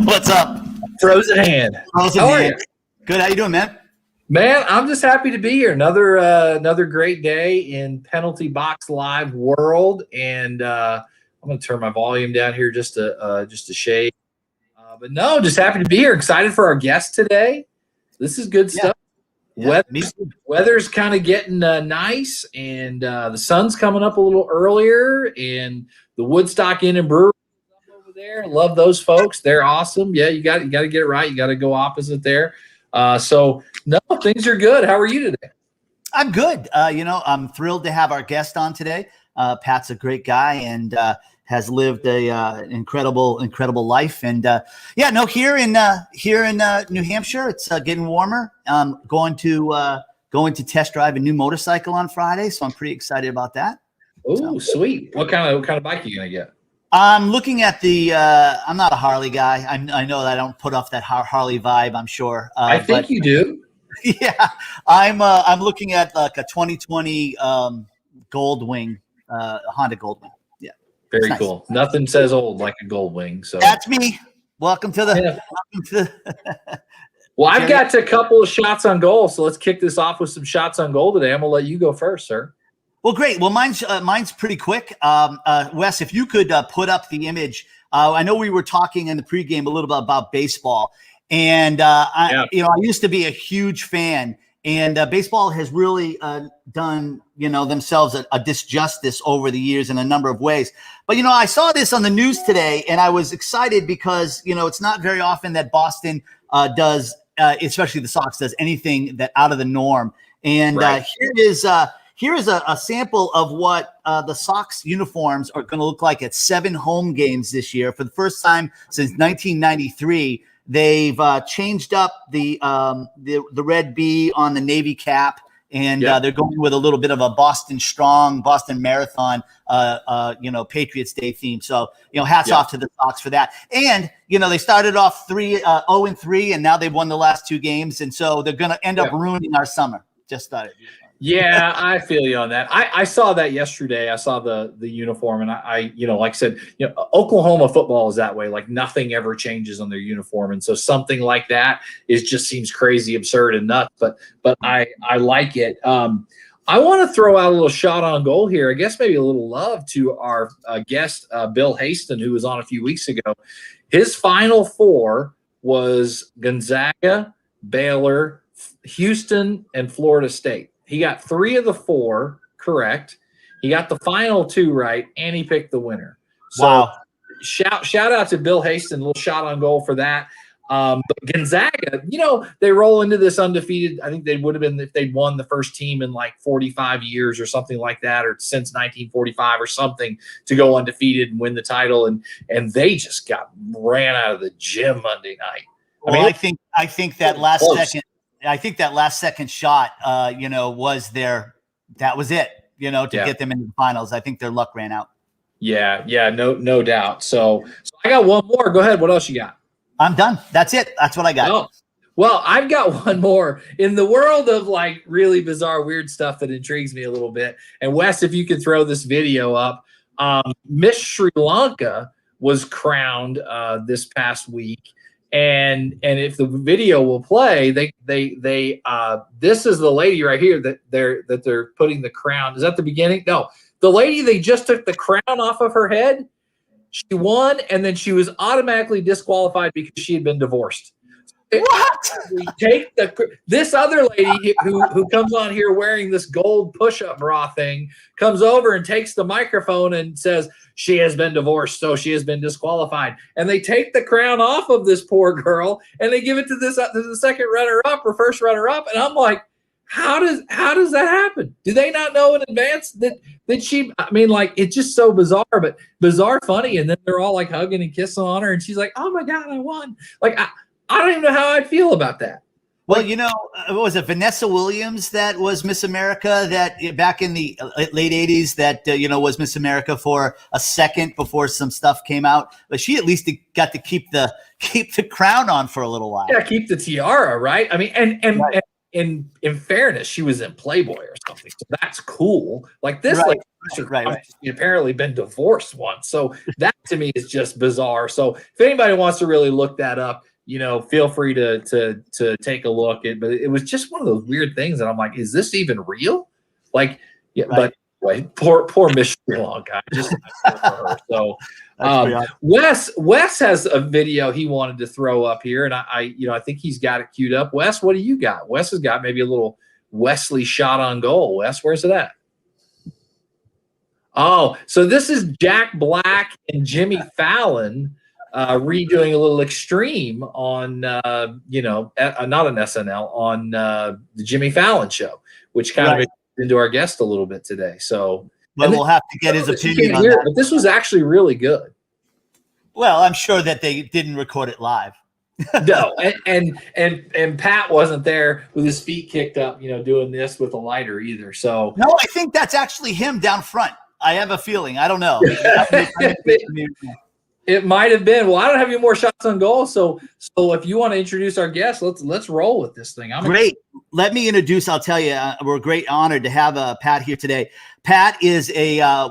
What's up? Frozen hand. How are you? Good. How you doing, man? Man, I'm just happy to be here. Another great day in Penalty Box Live world, and I'm going to turn my volume down here just a shade. But no, just happy to be here. Excited for our guest today. This is good stuff. Yeah, weather's kind of getting nice, and the sun's coming up a little earlier, and the Woodstock Inn and Brewery over there. Love those folks. They're awesome. Yeah, you got to get it right. You got to go opposite there. So no, things are good. How are you today? I'm good. I'm thrilled to have our guest on today. Pat's a great guy and has lived an incredible life. And here in New Hampshire, it's getting warmer. Going to test drive a new motorcycle on Friday, so I'm pretty excited about that. Oh, sweet! What kind of bike are you gonna get? I'm looking at I'm not a Harley guy. I know that I don't put off that Harley vibe, I'm sure. I think you do. Yeah. I'm looking at like a 2020 Goldwing, Honda Goldwing. Yeah. Very cool. Nothing says old like a Goldwing. So that's me. Welcome to the. Well, I've got a couple of shots on goal, so let's kick this off with some shots on goal today. I'm gonna let you go first, sir. Well, great. Well, mine's pretty quick. Wes, if you could put up the image. I know we were talking in the pregame a little bit about baseball, and I used to be a huge fan, and baseball has really done themselves a disjustice over the years in a number of ways. But I saw this on the news today, and I was excited because it's not very often that Boston does, especially the Sox, does anything that out of the norm. And right. Here is a sample of what the Sox uniforms are going to look like at 7 home games this year. For the first time since 1993, they've changed up the red B on the Navy cap, and they're going with a little bit of a Boston Marathon, Patriots Day theme. So, hats off to the Sox for that. And, they started off 0-3, and now they've won the last 2 games. And so they're going to end up ruining our summer. Just started. Yeah, I feel you on that. I saw that yesterday. I saw the uniform, and I like I said, Oklahoma football is that way. Like nothing ever changes on their uniform, and so something like that just seems crazy, absurd, and nuts. But I like it. I want to throw out a little shot on goal here. I guess maybe a little love to our guest Bill Haston, who was on a few weeks ago. His Final Four was Gonzaga, Baylor, Houston, and Florida State. He got 3 of the 4 correct. He got the final 2 right, and he picked the winner. So wow. Shout out to Bill Haston, a little shot on goal for that. But Gonzaga, they roll into this undefeated. I think they would have been if they'd won the first team in like 45 years or something like that, or since 1945 or something, to go undefeated and win the title. And they just got ran out of the gym Monday night. Well, I think that last second. I think that last second shot, was that was it, to get them into the finals. I think their luck ran out. Yeah, no doubt. So I got one more. Go ahead. What else you got? I'm done. That's it. That's what I got. Oh, well, I've got one more in the world of like really bizarre, weird stuff that intrigues me a little bit. And Wes, if you could throw this video up, Miss Sri Lanka was crowned this past week. And if the video will play, they this is the lady right here that they're putting the crown. Is that the beginning? No, the lady, they just took the crown off of her head. She won, and then she was automatically disqualified because she had been divorced. What? We take this other lady who comes on here wearing this gold push-up bra thing, comes over and takes the microphone and says she has been divorced, so she has been disqualified. And they take the crown off of this poor girl and they give it to the second runner-up or first runner-up. And I'm like, how does that happen? Do they not know in advance that she? I mean, like, it's just so bizarre, but bizarre funny. And then they're all like hugging and kissing on her, and she's like, "Oh my God, I won!" Like, I don't even know how I'd feel about that. Well, what was it, Vanessa Williams that was Miss America that back in the late 80s that, was Miss America for a second before some stuff came out. But she at least got to keep the crown on for a little while. Yeah, keep the tiara, right? I mean, and right. in fairness, she was in Playboy or something. So that's cool. Like this, right, like Right. He's apparently been divorced once. So that to me is just bizarre. So if anybody wants to really look that up, feel free to take a look. But it was just one of those weird things that I'm like, is this even real? Like, yeah, right. But anyway, poor Miss Sri Lanka. Just for her. So Wes has a video he wanted to throw up here, and I think he's got it queued up. Wes, what do you got? Wes has got maybe a little Wesley shot on goal. Wes, where's it at? Oh, so this is Jack Black and Jimmy Fallon redoing a little Extreme on, not an SNL, on the Jimmy Fallon show, which kind of into our guest a little bit today. So, but we'll have to get his opinion on that. But this was actually really good. Well, I'm sure that they didn't record it live. No, and Pat wasn't there with his feet kicked up, doing this with a lighter either. So no, I think that's actually him down front. I have a feeling. I don't know. It might have been. Well, I don't have any more shots on goal. So if you want to introduce our guest, let's roll with this thing. Great. Let me introduce. I'll tell you, we're great honored to have Pat here today. Pat is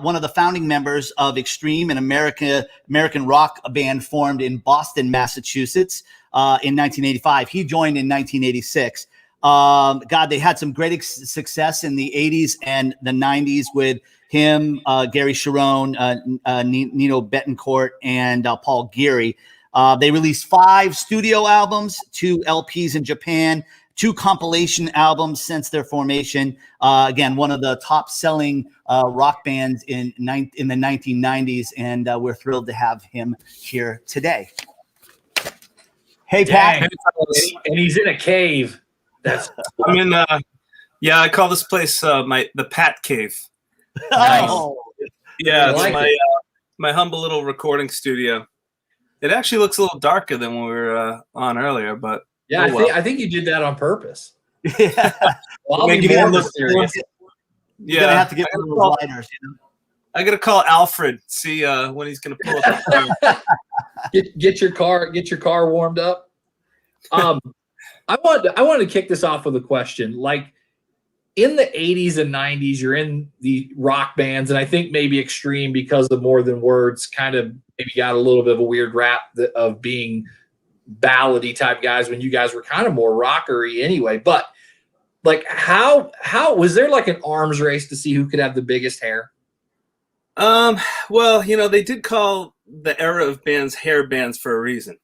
one of the founding members of Extreme, an American rock band formed in Boston, Massachusetts, in 1985. He joined in 1986. They had some great success in the 80s and the 90s with him, Gary Sharon, Nino Bettencourt, and Paul Geary. They released 5 studio albums, 2 LPs in Japan, 2 compilation albums since their formation. Again, one of the top-selling rock bands in the 1990s, and we're thrilled to have him here today. Hey, Pat. And he's in a cave. I'm in. I call this place the Pat Cave. Nice. Yeah, it's my humble little recording studio. It actually looks a little darker than when we were on earlier, but yeah, I think you did that on purpose. Yeah, well, I'll be more mysterious. You're gonna have to get one of those lighters. I gotta call Alfred, see when he's gonna pull up. Get your car warmed up. I wanted to kick this off with a question. Like, in the 80s and 90s, you're in the rock bands, and I think maybe Extreme, because of More Than Words, kind of maybe got a little bit of a weird rap of being ballady type guys when you guys were kind of more rockery anyway. But like, how was there like an arms race to see who could have the biggest hair? Well, they did call the era of bands hair bands for a reason,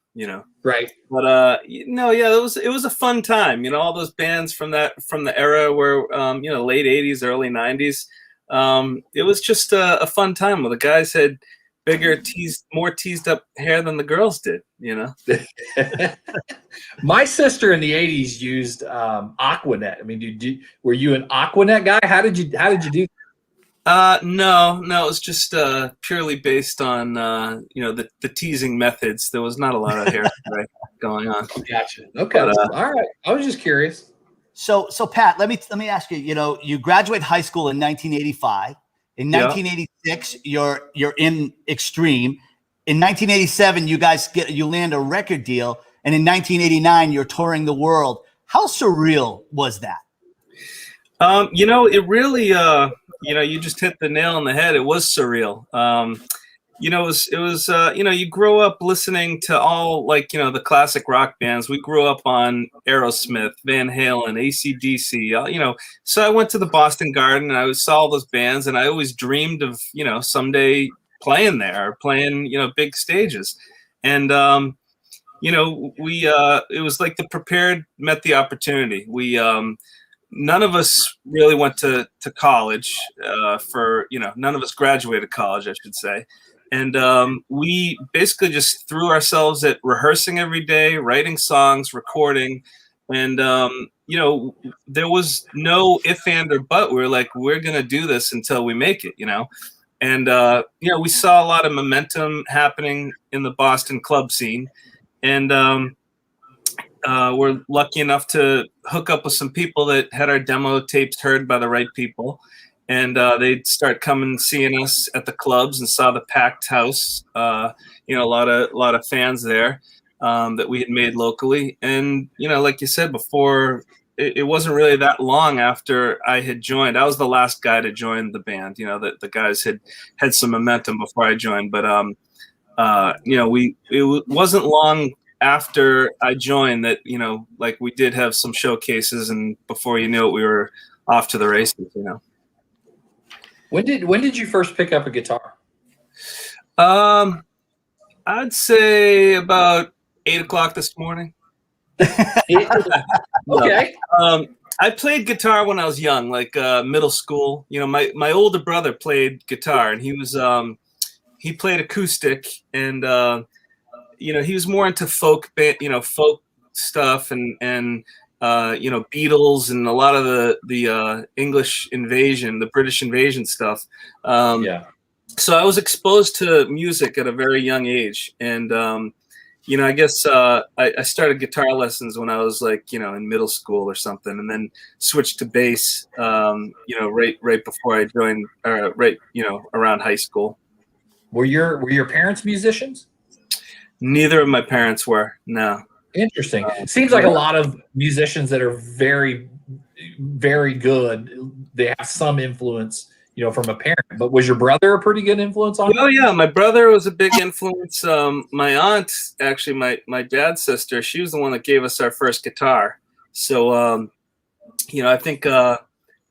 Right. But it was a fun time. All those bands from the era where late 80s, early 90s. It was just a fun time where the guys had more teased up hair than the girls did, My sister in the 80s used Aquanet. I mean, were you an Aquanet guy? How did you do? No, it was just purely based on the teasing methods. There was not a lot of hairspray going on. Gotcha. Okay, all right. I was just curious. So Pat, let me ask you. You graduate high school in 1985. In 1986, you're in Extreme. In 1987, you land a record deal, and in 1989, you're touring the world. How surreal was that? It really, you just hit the nail on the head. It was surreal. It was you grow up listening to all the classic rock bands. We grew up on Aerosmith, Van Halen, AC/DC, so I went to the Boston Garden and I saw all those bands, and I always dreamed of, someday playing there, playing, big stages. And, it was like the prepared met the opportunity. None of us really went to college none of us graduated college, I should say. And we basically just threw ourselves at rehearsing every day, writing songs, recording. And, there was no if, and, or but. We were like, we're going to do this until we make it, And, we saw a lot of momentum happening in the Boston club scene. And we're lucky enough to hook up with some people that had our demo tapes heard by the right people. And they'd start coming and seeing us at the clubs and saw the packed house, a lot of fans there that we had made locally. And, like you said before, it wasn't really that long after I had joined. I was the last guy to join the band. You know, the guys had some momentum before I joined, but you know, wasn't long after I joined that, you know, like we did have some showcases, and before you knew it, we were off to the races. You know. When did you first pick up a guitar? I'd say about 8 o'clock this morning. Okay. I played guitar when I was young, like middle school. You know, my older brother played guitar, and he played acoustic, and you know, he was more into folk stuff, and you know, Beatles and a lot of the English invasion, the British invasion stuff. Yeah. So I was exposed to music at a very young age, and you know, I guess I started guitar lessons when I was like, you know, in middle school or something, and then switched to bass, you know, right before I joined, you know, around high school. Were your parents musicians? Neither of my parents were. No. Interesting. Seems like a lot of musicians that are very, very good, they have some influence, you know, from a parent. But was your brother a pretty good influence on you? Oh yeah, my brother was a big influence. My aunt, actually, my dad's sister, she was the one that gave us our first guitar. So you know, I think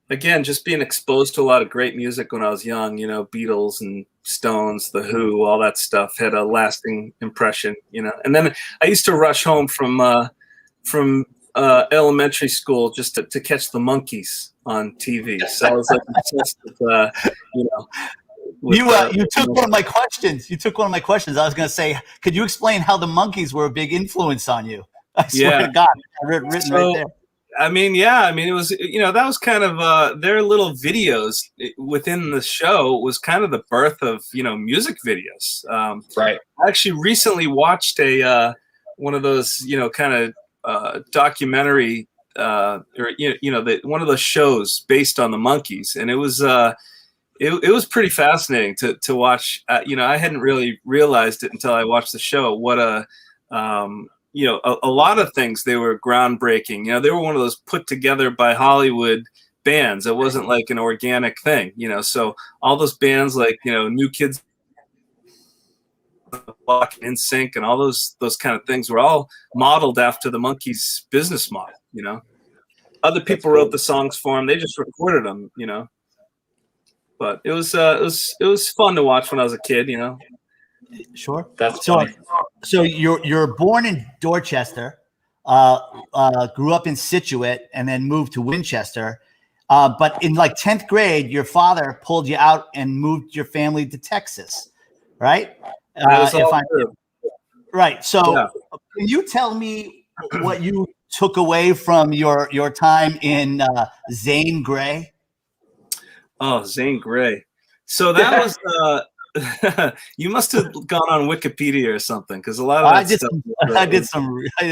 again, just being exposed to a lot of great music when I was young, you know, Beatles and Stones, The Who, all that stuff had a lasting impression, you know. And then I used to rush home from elementary school just to catch the Monkees on TV. So I was like obsessed with, you know. You took one of my questions. You took one of my questions. I was going to say, could you explain how the Monkees were a big influence on you? I swear to God, written right there. I mean, yeah. I mean, it was, you know, that was kind of their little videos within the show was kind of the birth of, you know, music videos. Right. I actually recently watched one of those, you know, kind of documentary or you know, one of those shows based on the Monkees, and it was it was pretty fascinating to watch. You know, I hadn't really realized it until I watched the show. What a you know, a lot of things, they were groundbreaking. You know, they were one of those put together by Hollywood bands. It wasn't like an organic thing, you know. So all those bands like, you know, New Kids in Sync and all those kind of things were all modeled after the Monkees' business model, you know. Other people wrote the songs for them. They just recorded them, you know. But it was fun to watch when I was a kid, you know. Sure. That's so. funny. So you're born in Dorchester, grew up in Scituate, and then moved to Winchester. But in like 10th grade, your father pulled you out and moved your family to Texas, right? Right. So yeah. Can you tell me what you took away from your time in Zane Grey? Oh, Zane Grey. So that was you must have gone on Wikipedia or something, because a lot of that stuff. I did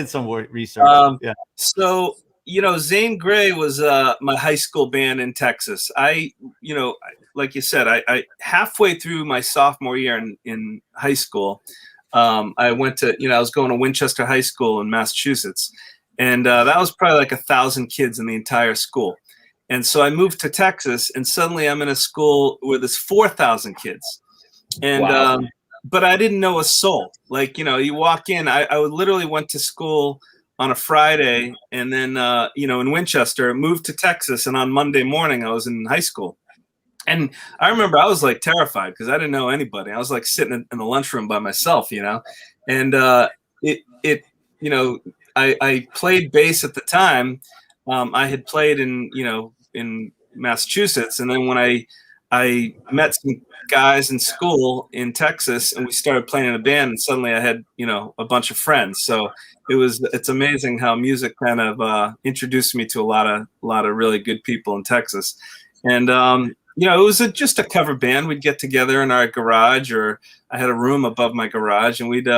some research. Yeah. So, you know, Zane Grey was my high school band in Texas. You know, like you said, I halfway through my sophomore year in high school, I went to, you know, I was going to Winchester High School in Massachusetts, and that was probably like 1,000 kids in the entire school. And so I moved to Texas, and suddenly I'm in a school where there's 4,000 kids. And Wow. but I didn't know a soul. Like, you know, you walk in, I literally went to school on a Friday, and then you know, in Winchester, moved to Texas, and on Monday morning I was in high school. And I remember I was like terrified because I didn't know anybody. I was like sitting in the lunchroom by myself, you know. And it you know, I played bass at the time. I had played in Massachusetts, and then when I met some guys in school in Texas, and we started playing in a band, and suddenly I had, you know, a bunch of friends. So it's amazing how music kind of introduced me to a lot of really good people in Texas. And you know, it was just a cover band. We'd get together in our garage, or I had a room above my garage, and we'd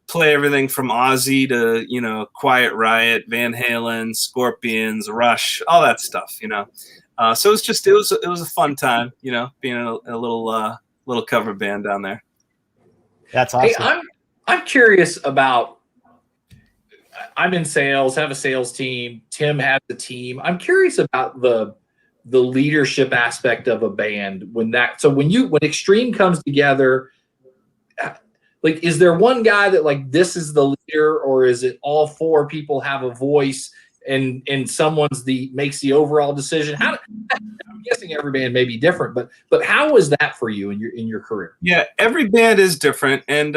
play everything from Ozzy to, you know, Quiet Riot, Van Halen, Scorpions, Rush, all that stuff, you know. So it was a fun time, you know, being in a little cover band down there. That's awesome. Hey, I'm curious about I'm in sales, have a sales team. Tim has a team. I'm curious about the leadership aspect of a band when Extreme comes together. Like, is there one guy that like this is the leader, or is it all four people have a voice and someone's makes the overall decision? I'm guessing every band may be different, but how was that for you in your career? Yeah, every band is different, and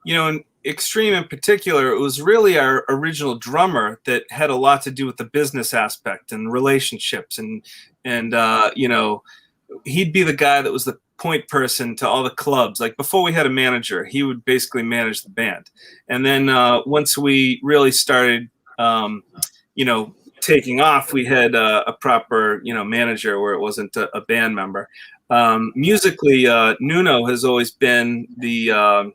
in Extreme in particular, it was really our original drummer that had a lot to do with the business aspect and relationships, and he'd be the guy that was the point person to all the clubs. Like before we had a manager, he would basically manage the band. And then once we really started, taking off, we had a proper, manager where it wasn't a band member. Musically, Nuno has always been the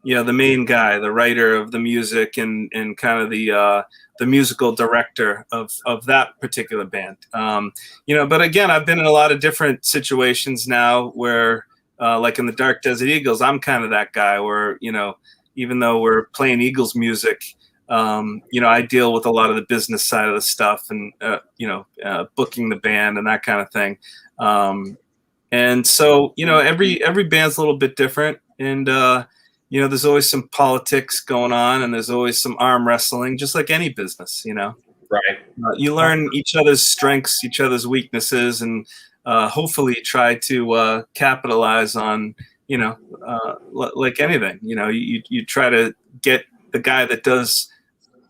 main guy, the writer of the music and kind of the musical director of that particular band. But again, I've been in a lot of different situations now where, like in the Dark Desert Eagles, I'm kind of that guy where, even though we're playing Eagles music, I deal with a lot of the business side of the stuff and, booking the band and that kind of thing. And so, every band's a little bit different, and, there's always some politics going on, and there's always some arm wrestling, just like any business, Right. You learn each other's strengths, each other's weaknesses, and hopefully try to capitalize on, like anything. You try to get the guy that does,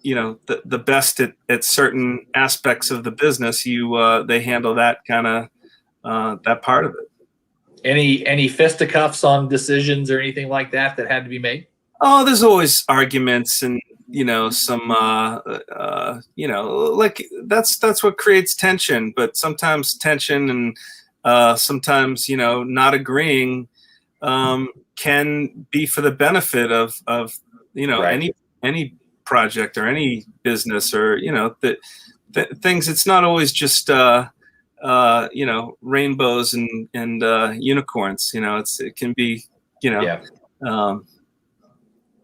the best at certain aspects of the business. They handle that kind of that part of it. Any fisticuffs on decisions or anything like that had to be made? Oh, there's always arguments and, some, like that's what creates tension. But sometimes tension and sometimes, not agreeing can be for the benefit of right. any project or any business or, things. It's not always just rainbows and unicorns. It can be,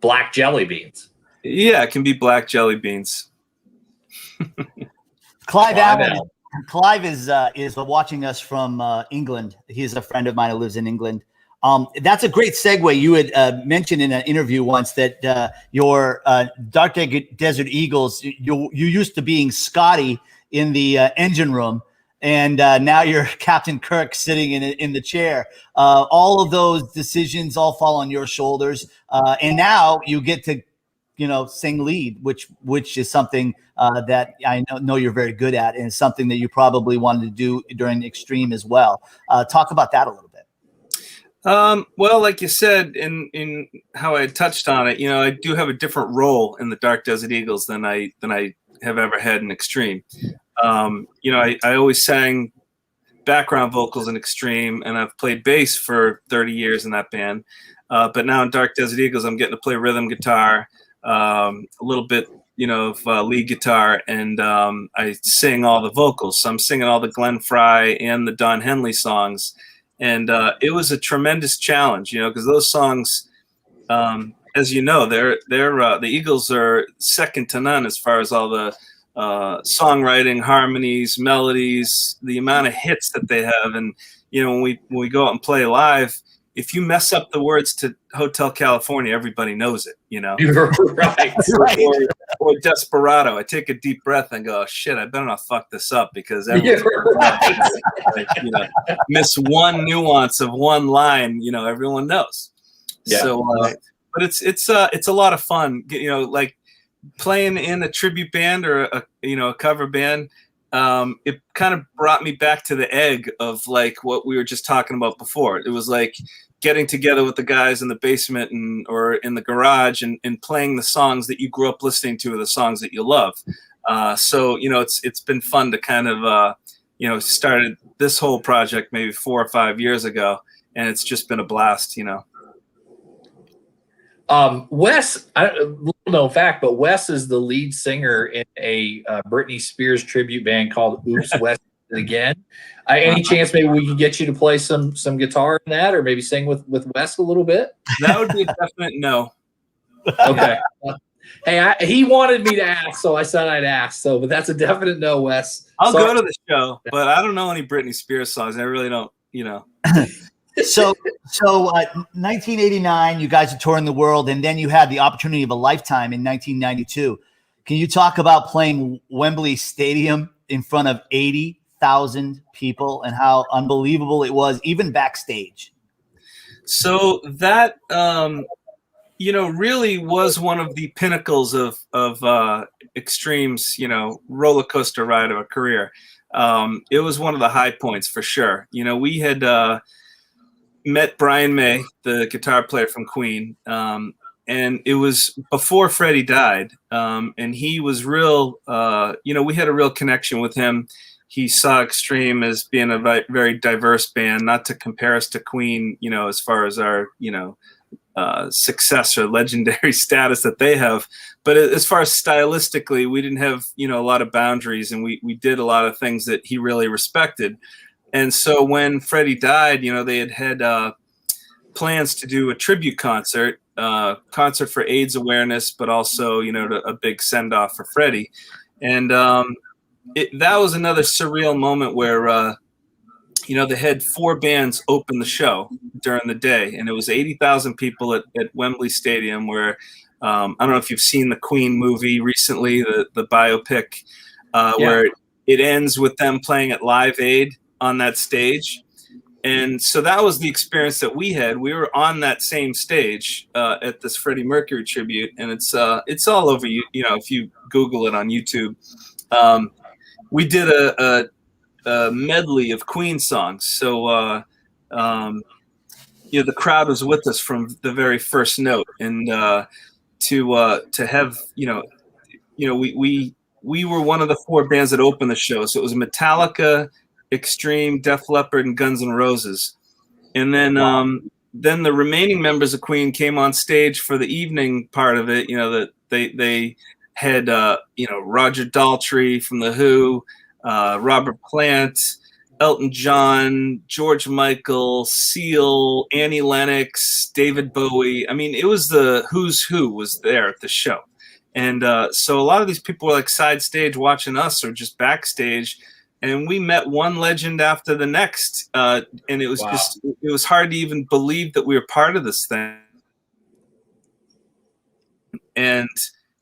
black jelly beans. Yeah, it can be black jelly beans. Clive Allen. Clive is watching us from England. He's a friend of mine who lives in England. That's a great segue. You had mentioned in an interview once that your Dark Desert Eagles, you used to being Scotty in the engine room, and now you're Captain Kirk sitting in the chair. All of those decisions all fall on your shoulders, and now you get to, sing lead, which is something that I know you're very good at, and something that you probably wanted to do during Extreme as well. Talk about that a little bit. Well, like you said, in how I touched on it, I do have a different role in the Dark Desert Eagles than I have ever had in Extreme. I always sang background vocals in Extreme, and I've played bass for 30 years in that band. But now in Dark Desert Eagles, I'm getting to play rhythm guitar, a little bit, of lead guitar, and I sing all the vocals. So I'm singing all the Glenn Frey and the Don Henley songs. And it was a tremendous challenge, because those songs, as you know, they're the Eagles are second to none as far as all the songwriting, harmonies, melodies, the amount of hits that they have. And when we go out and play live, if you mess up the words to Hotel California, everybody knows it. Right. Or Desperado. I take a deep breath and go, oh, shit, I better not fuck this up, because miss one nuance of one line, everyone knows. Yeah. So, but it's a lot of fun, like playing in a tribute band or a cover band. It kind of brought me back to the egg of like what we were just talking about before. It was like getting together with the guys in the basement or in the garage and playing the songs that you grew up listening to, or the songs that you love. So it's been fun to kind of started this whole project maybe 4 or 5 years ago, and it's just been a blast. Wes, I don't know fact, but Wes is the lead singer in a Britney Spears tribute band called Oops, Wes Did It Again. Any chance maybe we could get you to play some guitar in that, or maybe sing with Wes a little bit? That would be a definite no. Okay. Hey, he wanted me to ask, so I said I'd ask. So, but that's a definite no, Wes. I'll go to the show, but I don't know any Britney Spears songs. I really don't, So 1989, you guys are touring the world, and then you had the opportunity of a lifetime in 1992. Can you talk about playing Wembley Stadium in front of 80,000 people and how unbelievable it was, even backstage? So that really was one of the pinnacles of Extreme's roller coaster ride of a career. It was one of the high points for sure. We had met Brian May, the guitar player from Queen, and it was before Freddie died, and he was real. We had a real connection with him. He saw Extreme as being a very diverse band, not to compare us to Queen, as far as our, success or legendary status that they have. But as far as stylistically, we didn't have, a lot of boundaries, and we did a lot of things that he really respected. And so when Freddie died, they had plans to do a tribute concert for AIDS awareness, but also, a big send off for Freddie. And, that was another surreal moment where, they had 4 bands open the show during the day, and it was 80,000 people at Wembley Stadium where, I don't know if you've seen the Queen movie recently, the biopic, where it ends with them playing at Live Aid on that stage. And so that was the experience that we had. We were on that same stage at this Freddie Mercury tribute, and it's all over if you Google it on YouTube. We did a medley of Queen songs. So, the crowd was with us from the very first note, and to have, we were one of the 4 bands that opened the show. So it was Metallica, Extreme, Def Leppard, and Guns N' Roses. And then, then the remaining members of Queen came on stage for the evening part of it. That they had, Roger Daltrey from The Who, Robert Plant, Elton John, George Michael, Seal, Annie Lennox, David Bowie. I mean, it was the who's who was there at the show. And so a lot of these people were like side stage watching us or just backstage. And we met one legend after the next. And it was it was hard to even believe that we were part of this thing. And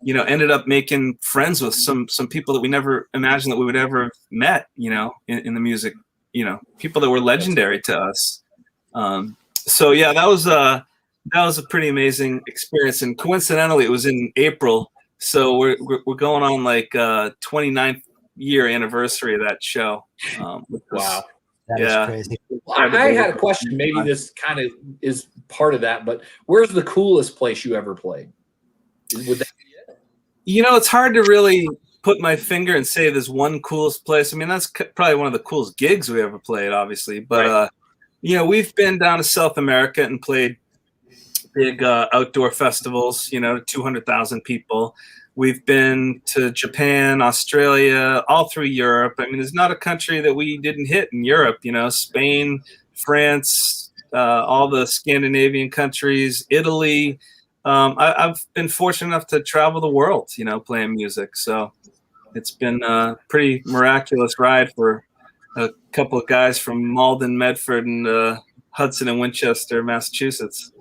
ended up making friends with some people that we never imagined that we would ever have met, in the music, people that were legendary to us. So yeah, that was a pretty amazing experience. And coincidentally, it was in April. So we're going on like 29th year anniversary of that show. Wow. That is crazy. Well, I had a question. Maybe this kind of is part of that, but where's the coolest place you ever played? Would that be it? It's hard to really put my finger and say there's one coolest place. I mean, that's probably one of the coolest gigs we ever played, obviously. But, we've been down to South America and played big outdoor festivals, 200,000 people. We've been to Japan, Australia, all through Europe. I mean, there's not a country that we didn't hit in Europe, Spain, France, all the Scandinavian countries, Italy. I've been fortunate enough to travel the world, playing music. So it's been a pretty miraculous ride for a couple of guys from Malden, Medford, and Hudson and Winchester, Massachusetts.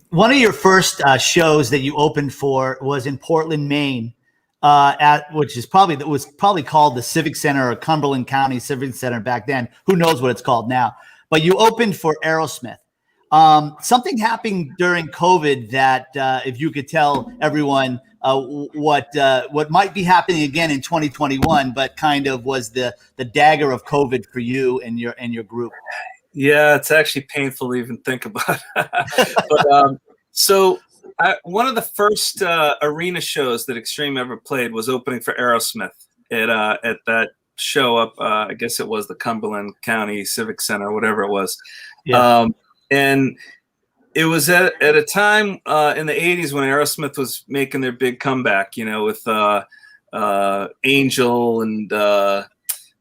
One of your first shows that you opened for was in Portland, Maine, which was probably called the Civic Center or Cumberland County Civic Center back then. Who knows what it's called now? But you opened for Aerosmith. Something happened during COVID that if you could tell everyone what might be happening again in 2021, but kind of was the dagger of COVID for you and your group. Yeah, it's actually painful to even think about. But so one of the first arena shows that Extreme ever played was opening for Aerosmith at that show up. I guess it was the Cumberland County Civic Center, or whatever it was. Yeah. And it was at a time in the 80s when Aerosmith was making their big comeback, with Angel and,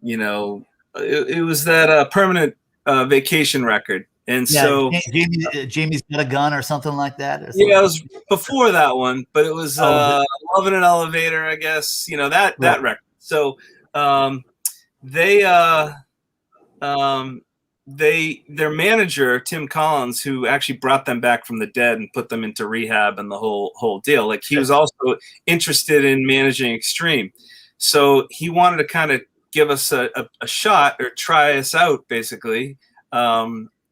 it was that Permanent Vacation record. And Yeah, so Jamie's got a gun or something like that. Or something. yeah, it was before that one, but it was Oh, Love in an Elevator, I guess. That record. So they their manager Tim Collins, who actually brought them back from the dead and put them into rehab and the whole deal, like he was also interested in managing Extreme, so he wanted to kind of give us a shot or try us out. Basically,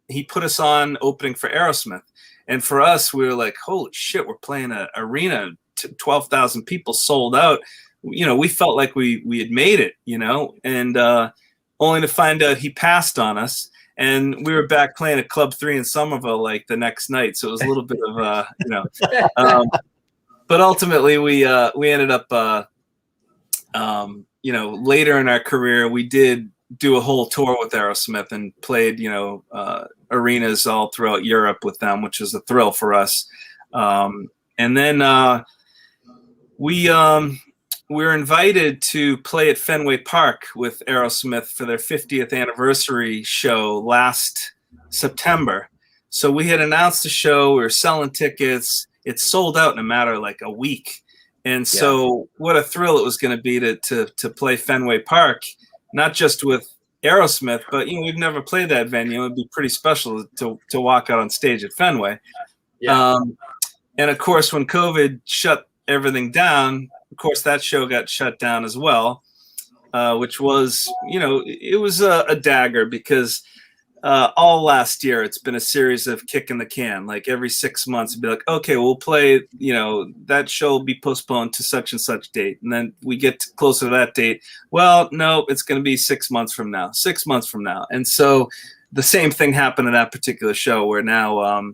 he put us on opening for Aerosmith, and for us, we were like, holy shit, we're playing an arena, 12,000 people sold out. We felt like we had made it, and only to find out he passed on us. And we were back playing at Club 3 in Somerville like the next night. So it was a little bit of, but ultimately we ended up, later in our career, we did do a whole tour with Aerosmith and played, arenas all throughout Europe with them, which was a thrill for us. And then we were invited to play at Fenway Park with Aerosmith for their 50th anniversary show last September. So we had announced the show. We were selling tickets. It sold out in a matter of like a week. And so what a thrill it was going to be to play Fenway Park, not just with Aerosmith, but we've never played that venue. It'd be pretty special to walk out on stage at Fenway. Yeah. And of course, when COVID shut everything down, of course, that show got shut down as well, which was, it was a dagger because all last year it's been a series of kicking the can. Like every 6 months, it'd be like, okay, we'll play, that show will be postponed to such and such date. And then we get closer to that date. Well, no, it's going to be 6 months from now, 6 months from now. And so the same thing happened in that particular show where now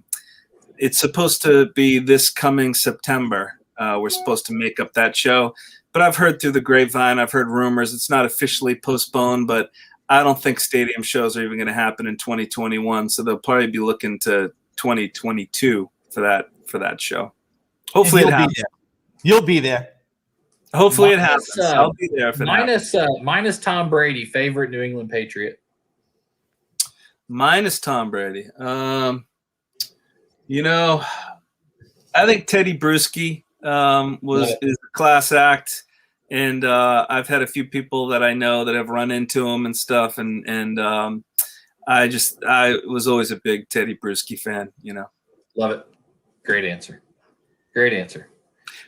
it's supposed to be this coming September. We're supposed to make up that show, but I've heard through the grapevine, I've heard rumors it's not officially postponed, but I don't think stadium shows are even going to happen in 2021. So they'll probably be looking to 2022 for that show. Hopefully it happens. You'll be there. Hopefully it happens. I'll be there if it happens. Minus Tom Brady, favorite New England Patriot. Minus Tom Brady. I think Teddy Bruschi is a class act, and I've had a few people that I know that have run into him and stuff, and I was always a big Teddy Bruschi fan. Love it. Great answer.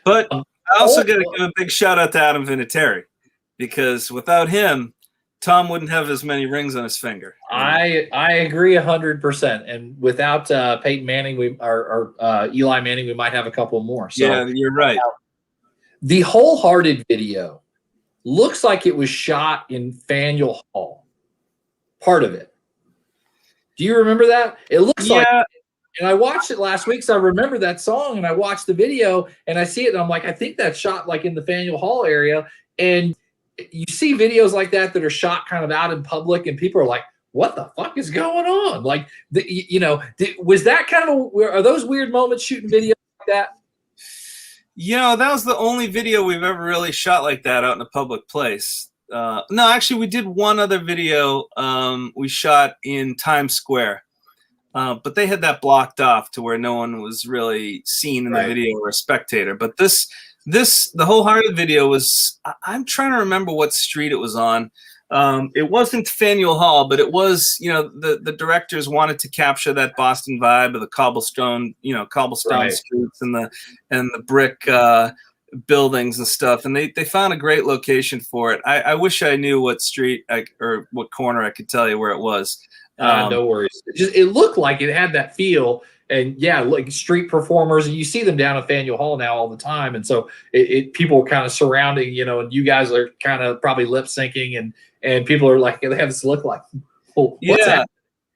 But I also got to give a big shout out to Adam Vinatieri, because without him, Tom wouldn't have as many rings on his finger. I agree 100%. And without Peyton Manning, or Eli Manning, we might have a couple more. So yeah, you're right. The Wholehearted video looks like it was shot in Faneuil Hall. Part of it. Do you remember that? It looks like. And I watched it last week, so I remember that song. And I watched the video, and I see it, and I'm like, I think that's shot like in the Faneuil Hall area. And you see videos like that are shot kind of out in public, and people are like, what the fuck is going on? Like, was that kind of, are those weird moments shooting videos like that? That was the only video we've ever really shot like that out in a public place. No, actually, we did one other video we shot in Times Square. But they had that blocked off to where no one was really seen in the video or a spectator. But the Wholehearted video was, I'm trying to remember what street it was on. It wasn't Faneuil Hall, but it was, the directors wanted to capture that Boston vibe of the cobblestone streets and the brick buildings and stuff. And they found a great location for it. I wish I knew what street or what corner I could tell you where it was. No worries. It looked like it had that feel, and like street performers, and you see them down at Faneuil Hall now all the time, and so people are kind of surrounding, and you guys are kind of probably lip syncing, and people are like, they have this look like, oh, what's that?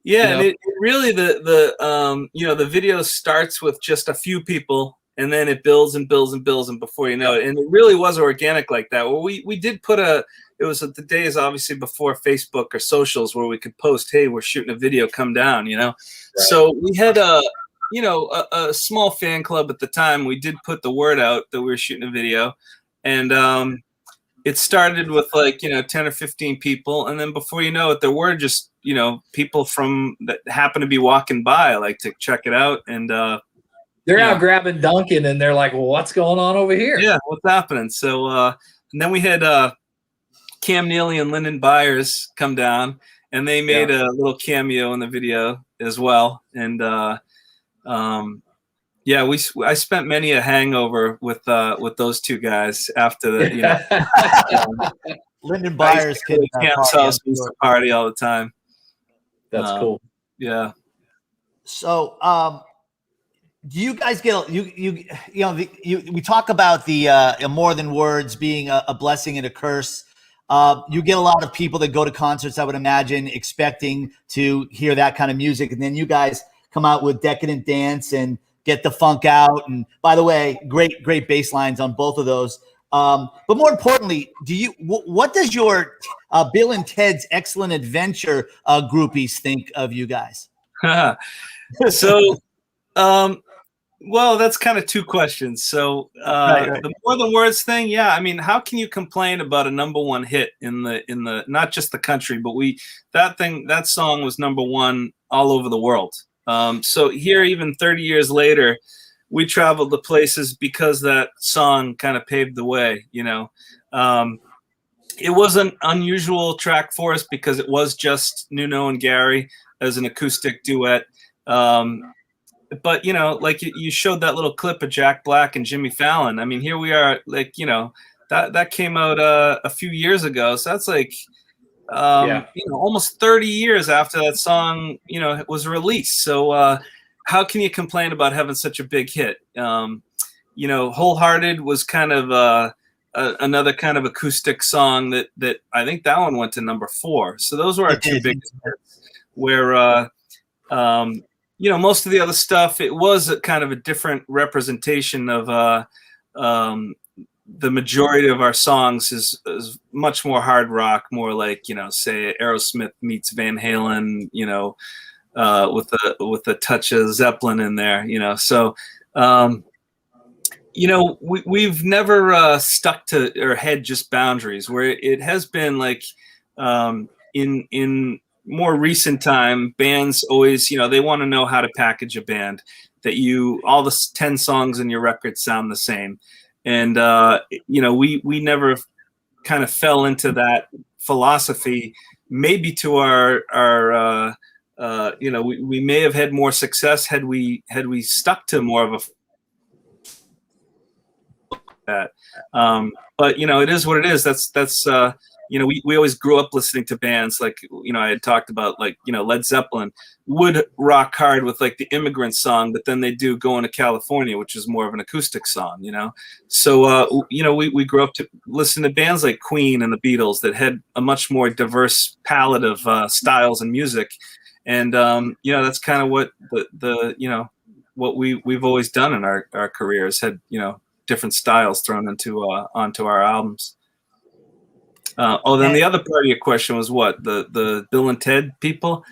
Yeah, and it really the video starts with just a few people, and then it builds and builds and builds, and before you know it, and it really was organic like that. Well, we did put it was the days obviously before Facebook or socials where we could post, hey, we're shooting a video, come down, Right. So we had a small fan club at the time. We did put the word out that we were shooting a video, and it started with like, 10 or 15 people. And then before you know it, there were just, people from that happened to be walking by, like to check it out. And, they're out grabbing Duncan and they're like, well, what's going on over here? Yeah. What's happening? So, and then we had, Cam Neely and Lyndon Byers come down, and they made a little cameo in the video as well. And, I spent many a hangover with those two guys after the, Lyndon Byers can Cam's house used to party all the time. That's cool. Yeah. So, do you guys get we talk about the more than words being a blessing and a curse. You get a lot of people that go to concerts, I would imagine, expecting to hear that kind of music, and then you guys come out with Decadent Dance and Get the Funk Out. And by the way, great bass lines on both of those. But more importantly, what does your Bill and Ted's Excellent Adventure groupies think of you guys? So, well, that's kind of two questions. So right. The more than words thing, yeah. I mean, how can you complain about a number one hit in the not just the country, but that song was number one all over the world. So here, even 30 years later, we traveled to places because that song kind of paved the way. It was an unusual track for us because it was just Nuno and Gary as an acoustic duet. But like you showed that little clip of Jack Black and Jimmy Fallon. I mean, here we are, like, that came out a few years ago. So that's like, almost 30 years after that song, was released. So how can you complain about having such a big hit? Wholehearted was kind of another kind of acoustic song that I think that one went to number 4. So those were our two biggest hits. Where most of the other stuff, it was a kind of a different representation of the majority of our songs is much more hard rock, more like, say Aerosmith meets Van Halen, with a touch of Zeppelin in there, So, we've never stuck to or had just boundaries, where it has been like in more recent time, bands always, they want to know how to package a band, that all the 10 songs in your record sound the same. And, we never kind of fell into that philosophy, maybe to our we may have had more success had we stuck to more of that. But, it is what it is. That's we always grew up listening to bands like, I had talked about, like, Led Zeppelin would rock hard with like the Immigrant Song, but then they do Going to California, which is more of an acoustic song, So, we grew up to listen to bands like Queen and the Beatles that had a much more diverse palette of styles and music. And, that's kind of what what we've always done in our careers, had, different styles thrown onto our albums. Then the other part of your question was what? The Bill and Ted people?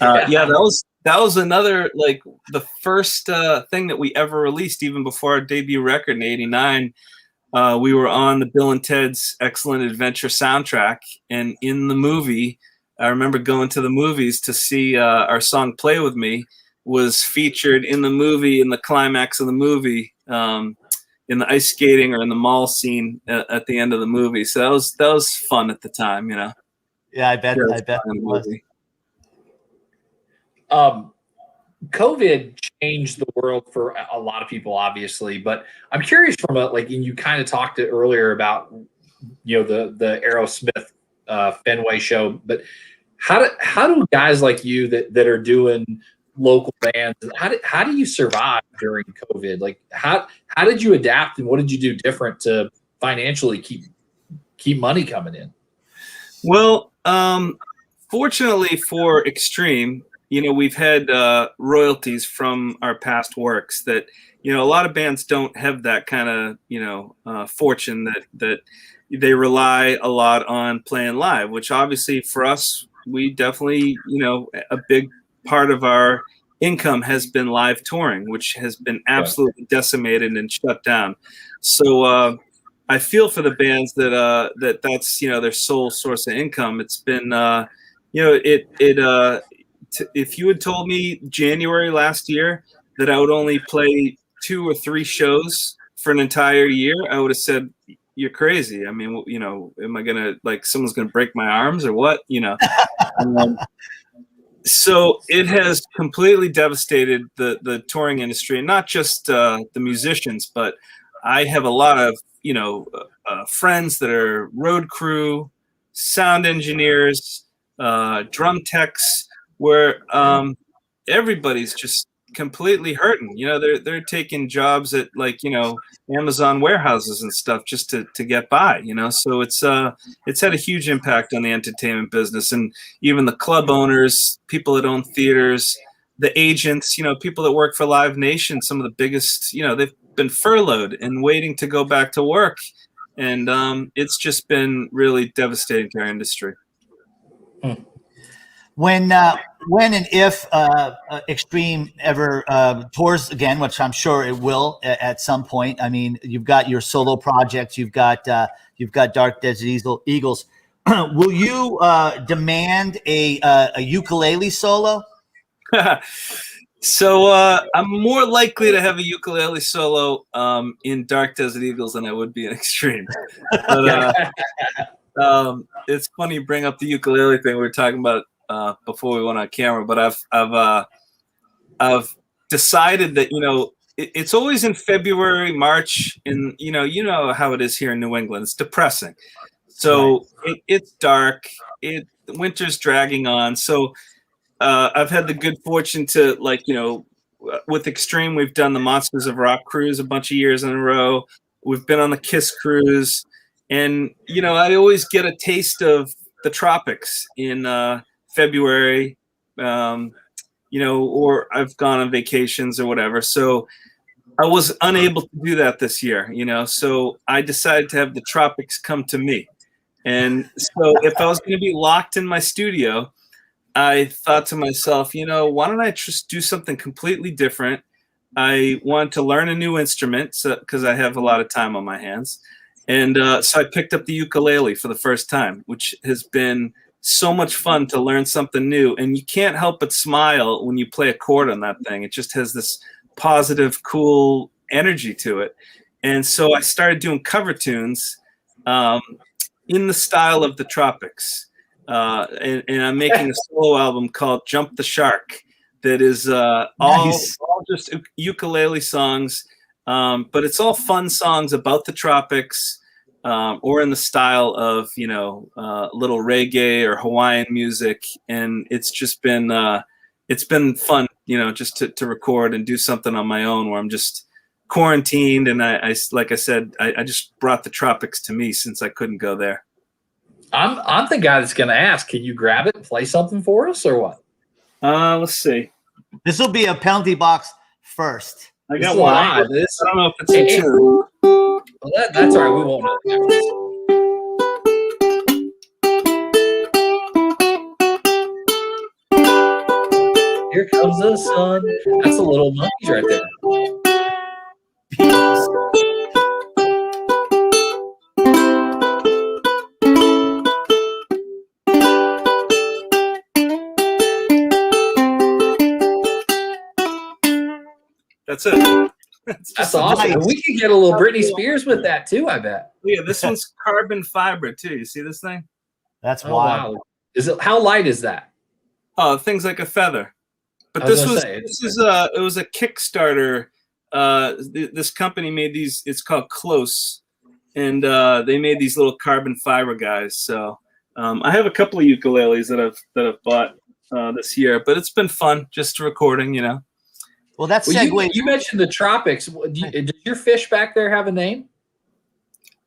That was another, like, the first thing that we ever released, even before our debut record in '89. We were on the Bill and Ted's Excellent Adventure soundtrack, and in the movie, I remember going to the movies to see our song "Play with Me" was featured in the movie, in the climax of the movie. In the ice skating or in the mall scene at the end of the movie. So that was fun at the time, Yeah, I bet it was. COVID changed the world for a lot of people, obviously, but I'm curious from and you kind of talked earlier about, the Aerosmith Fenway show, but how do guys like you that are doing local bands, how do you survive during COVID? Like, how did you adapt, and what did you do different to financially keep money coming in? Well, fortunately for Extreme, we've had royalties from our past works that, a lot of bands don't have that kind of, fortune that they rely a lot on playing live, which obviously for us, we definitely, a big part of our income has been live touring, which has been absolutely decimated and shut down. So, I feel for the bands that's their sole source of income. It's been if you had told me January last year that I would only play 2 or 3 shows for an entire year, I would have said you're crazy. I mean, am I gonna someone's gonna break my arms or what? So it has completely devastated the touring industry, and not just the musicians, but I have a lot of friends that are road crew, sound engineers, drum techs, where everybody's just completely hurting. They're taking jobs at Amazon warehouses and stuff just to get by. So it's had a huge impact on the entertainment business, and even the club owners, people that own theaters, the agents, people that work for Live Nation, some of the biggest, they've been furloughed and waiting to go back to work, and it's just been really devastating to our industry. When and if Extreme ever tours again, which I'm sure it will at some point. I mean, you've got your solo projects, you've got Dark Desert Eagles. Will you demand a ukulele solo? So I'm more likely to have a ukulele solo in Dark Desert Eagles than I would be in Extreme. But it's funny you bring up the ukulele thing. We were talking about before we went on camera, but I've decided that it's always in February, March, and you know how it is here in New England. It's depressing. So right. It's dark. Winter's dragging on. So I've had the good fortune to with Extreme, we've done the Monsters of Rock cruise a bunch of years in a row. We've been on the Kiss cruise, and I always get a taste of the tropics in February, or I've gone on vacations or whatever. So I was unable to do that this year, so I decided to have the tropics come to me. And so if I was going to be locked in my studio, I thought to myself, why don't I just do something completely different? I wanted to learn a new instrument because I have a lot of time on my hands. And so I picked up the ukulele for the first time, which has been so much fun to learn something new. And you can't help but smile when you play a chord on that thing. It just has this positive, cool energy to it. And so I started doing cover tunes in the style of the tropics. And I'm making a solo album called Jump the Shark that is all just ukulele songs, but it's all fun songs about the tropics, or in the style of little reggae or Hawaiian music, and it's just been fun, just to record and do something on my own where I'm just quarantined, and I like I said, I just brought the tropics to me since I couldn't go there. I'm the guy that's going to ask, can you grab it and play something for us or what? Let's see. This will be a penalty box first. I got one. I don't know if it's a tune. Well, that's all right. We won't know. Here comes the sun. That's a Little Monkeys right there. That's it. That's awesome. Nice. We could get a little Britney Spears with that too, I bet. Yeah, this one's carbon fiber too. You see this thing? That's wild. Wow. How light is that? Oh, things like a feather. But it was a Kickstarter. This company made these. It's called Close, and they made these little carbon fiber guys. So I have a couple of ukuleles that I've bought this year, but it's been fun just recording. Well, that's you mentioned the tropics. Does your fish back there have a name?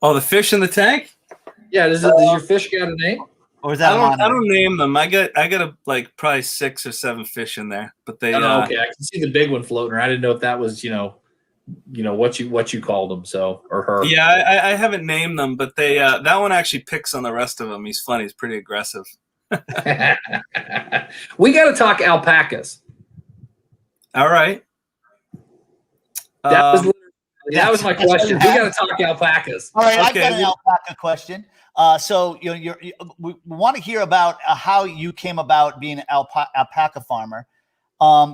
Oh, the fish in the tank? Yeah. Does your fish got a name? Or is that I don't name them. I got probably 6 or 7 fish in there, but they. Oh, okay, I can see the big one floating around. I didn't know if that was what you called them, so or her. Yeah, I haven't named them, but they that one actually picks on the rest of them. He's funny. He's pretty aggressive. We got to talk alpacas. All right. That was That was my question. We got to talk alpacas. All right, I've Okay, got an alpaca question. So we want to hear about how you came about being an alpaca farmer,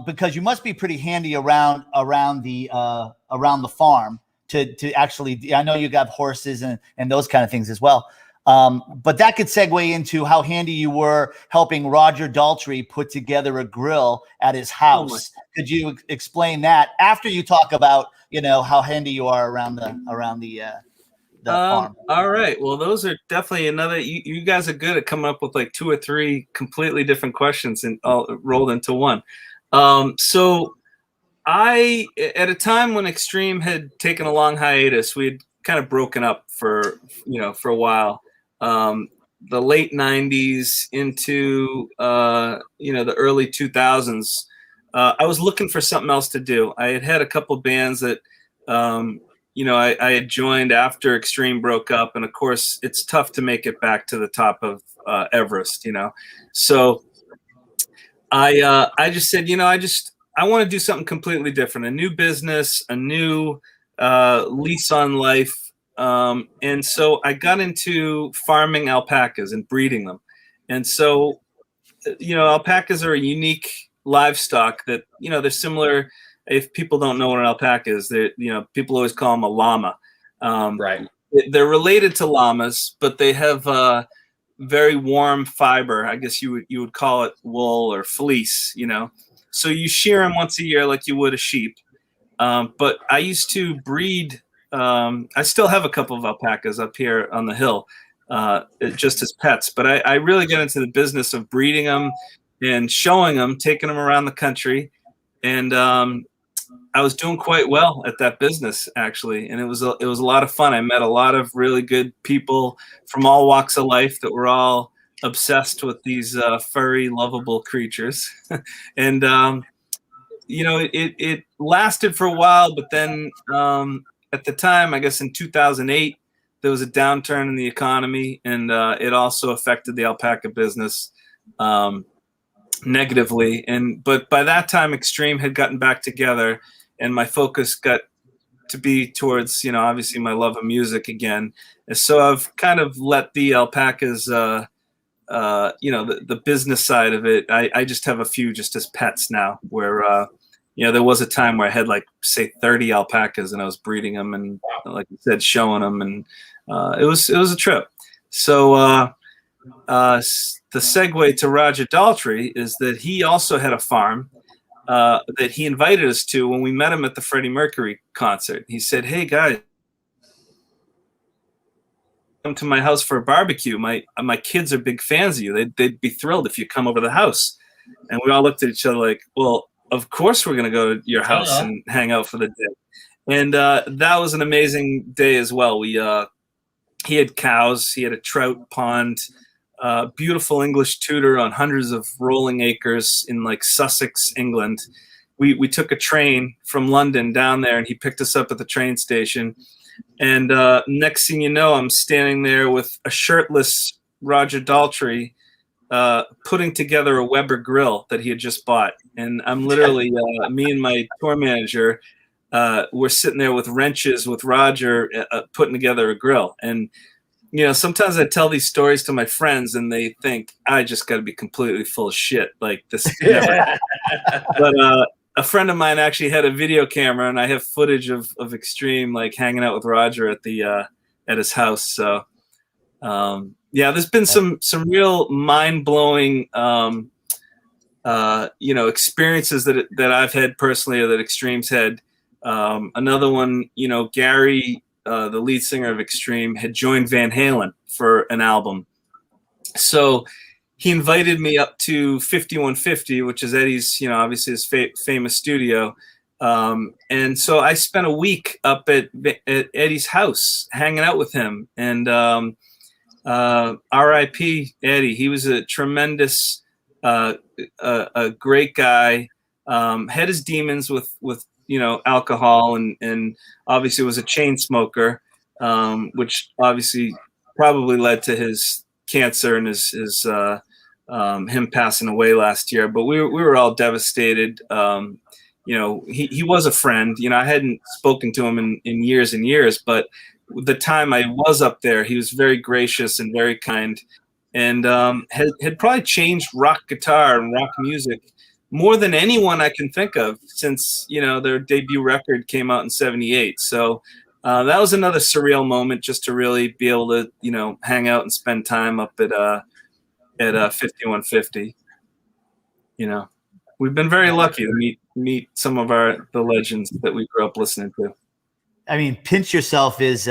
because you must be pretty handy around the farm to actually. I know you got horses and those kind of things as well. But that could segue into how handy you were helping Roger Daltrey put together a grill at his house. Could you explain that after you talk about how handy you are around the farm? All right. Well, those are definitely another. You guys are good at coming up with like 2 or 3 completely different questions and all rolled into one. So I, at a time when Extreme had taken a long hiatus, we had kind of broken up for a while. The late 90s into the early 2000s, I was looking for something else to do. I had a couple bands that I had joined after Extreme broke up, and of course it's tough to make it back to the top of Everest, So I just said, I want to do something completely different, a new business, a new lease on life. And so I got into farming alpacas and breeding them. And so, alpacas are a unique livestock that, they're similar. If people don't know what an alpaca is, people always call them a llama. Right. They're related to llamas, but they have very warm fiber. I guess you would call it wool or fleece, So you shear them once a year like you would a sheep. But I used to breed. I still have a couple of alpacas up here on the hill, just as pets. But I really got into the business of breeding them and showing them, taking them around the country, and I was doing quite well at that business, actually. And it was a lot of fun. I met a lot of really good people from all walks of life that were all obsessed with these furry, lovable creatures, and it lasted for a while, but then at the time, I guess in 2008, there was a downturn in the economy, and it also affected the alpaca business negatively. But by that time, Extreme had gotten back together, and my focus got to be towards, obviously my love of music again. And so I've kind of let the alpacas, the business side of it. I just have a few just as pets now, where there was a time where I had like say 30 alpacas and I was breeding them and like I said, showing them, and it was a trip. So the segue to Roger Daltrey is that he also had a farm that he invited us to when we met him at the Freddie Mercury concert. He said, "Hey guys, come to my house for a barbecue. My kids are big fans of you. They'd be thrilled if you come over to the house." And we all looked at each other like, well, of course we're going to go to your house and hang out for the day. And that was an amazing day as well. He had cows. He had a trout pond, beautiful English tutor on hundreds of rolling acres in like Sussex, England. We took a train from London down there, and he picked us up at the train station. And next thing you know, I'm standing there with a shirtless Roger Daltrey putting together a Weber grill that he had just bought. And I'm literally, me and my tour manager, we're sitting there with wrenches with Roger putting together a grill. And, sometimes I tell these stories to my friends and they think, I just got to be completely full of shit. Like this never. But a friend of mine actually had a video camera, and I have footage of Extreme like hanging out with Roger at his house. So, there's been some real mind-blowing, experiences that I've had personally, or that Extreme's had. Another one, Gary, the lead singer of Extreme, had joined Van Halen for an album. So he invited me up to 5150, which is Eddie's, obviously his famous studio. And so I spent a week up at Eddie's house hanging out with him. And R.I.P. Eddie. He was a tremendous, a great guy. Had his demons with alcohol, and obviously was a chain smoker, which obviously probably led to his cancer and his him passing away last year. But we were all devastated. he was a friend. I hadn't spoken to him in years and years, but the time I was up there, he was very gracious and very kind, and had probably changed rock guitar and rock music more than anyone I can think of since, their debut record came out in '78. So that was another surreal moment, just to really be able to, hang out and spend time up at 5150. We've been very lucky to meet some of the legends that we grew up listening to. I mean, Pinch Yourself is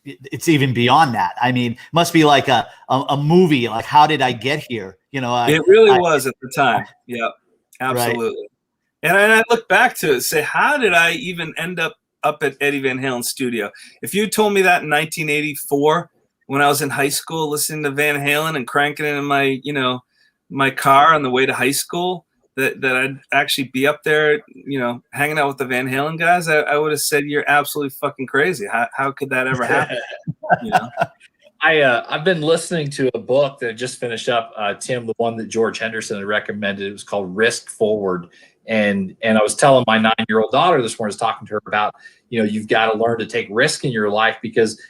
it's even beyond that. I mean, must be like a movie. Like, how did I get here? It really was at the time. Yeah, absolutely. Right. And I look back to it and say, how did I even end up at Eddie Van Halen's studio? If you told me that in 1984, when I was in high school, listening to Van Halen and cranking it in my car on the way to high school, that I'd actually be up there, hanging out with the Van Halen guys, I would have said, you're absolutely fucking crazy. How could that ever happen? I've been listening to a book that I just finished up, Tim, the one that George Henderson had recommended. It was called Risk Forward. And I was telling my 9-year-old daughter this morning, I was talking to her about, you've got to learn to take risk in your life, because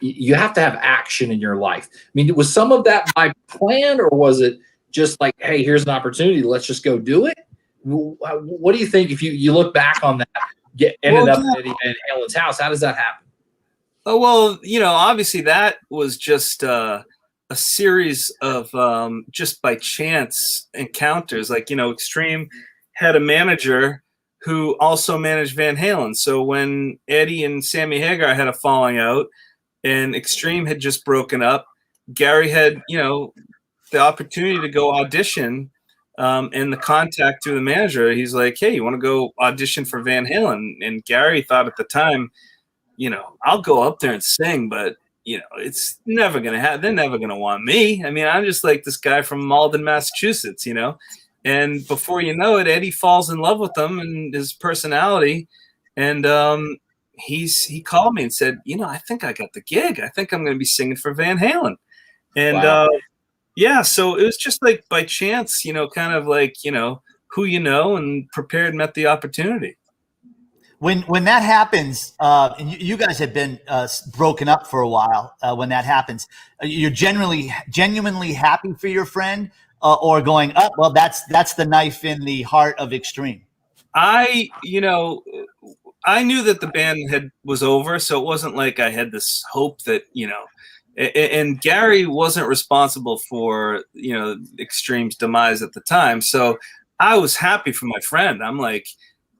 you have to have action in your life. I mean, was some of that by plan, or was it just like, hey, here's an opportunity, let's just go do it? What do you think, if you look back on that, ended up at Eddie Van Halen's house? How does that happen? Oh, well, obviously that was just a series of just by chance encounters. Like, Extreme had a manager who also managed Van Halen. So when Eddie and Sammy Hagar had a falling out and Extreme had just broken up, Gary had, the opportunity to go audition, and the contact through the manager. He's like, hey, you want to go audition for Van Halen? And Gary thought at the time, I'll go up there and sing, but it's never going to happen. They're never going to want me. I mean, I'm just like this guy from Malden, Massachusetts, and before you know it, Eddie falls in love with him and his personality. And he called me and said, I think I got the gig. I think I'm going to be singing for Van Halen. And wow. Yeah, so it was just like by chance, kind of like, who and prepared met the opportunity. When that happens, and you guys have been broken up for a while, when that happens, you're genuinely happy for your friend, or going, oh, well, that's the knife in the heart of Extreme? I knew that the band was over, so it wasn't like I had this hope that, and Gary wasn't responsible for, Extreme's demise at the time. So I was happy for my friend. I'm like,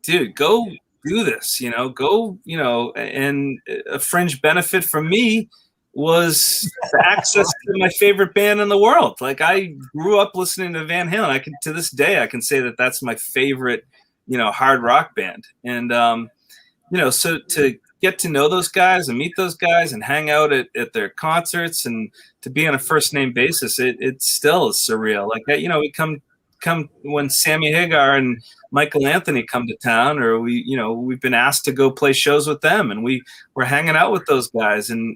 dude, go do this, go, and a fringe benefit for me was access to my favorite band in the world. Like, I grew up listening to Van Halen. To this day, I can say that that's my favorite, hard rock band. And, so to get to know those guys and meet those guys and hang out at their concerts and to be on a first name basis, it still is surreal. Like, we come when Sammy Hagar and Michael Anthony come to town, or we've been asked to go play shows with them, and we're hanging out with those guys, and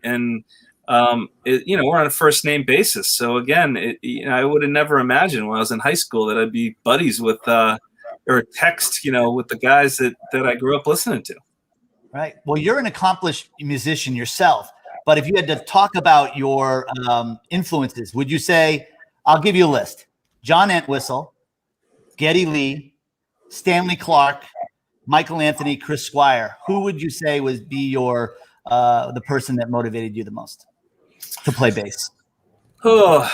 we're on a first name basis. So again, I would have never imagined when I was in high school that I'd be buddies with or text, with the guys that I grew up listening to. Right. Well, you're an accomplished musician yourself, but if you had to talk about your influences, would you say, I'll give you a list: John Entwistle, Geddy Lee, Stanley Clarke, Michael Anthony, Chris Squire. Who would you say would be your the person that motivated you the most to play bass? Oh,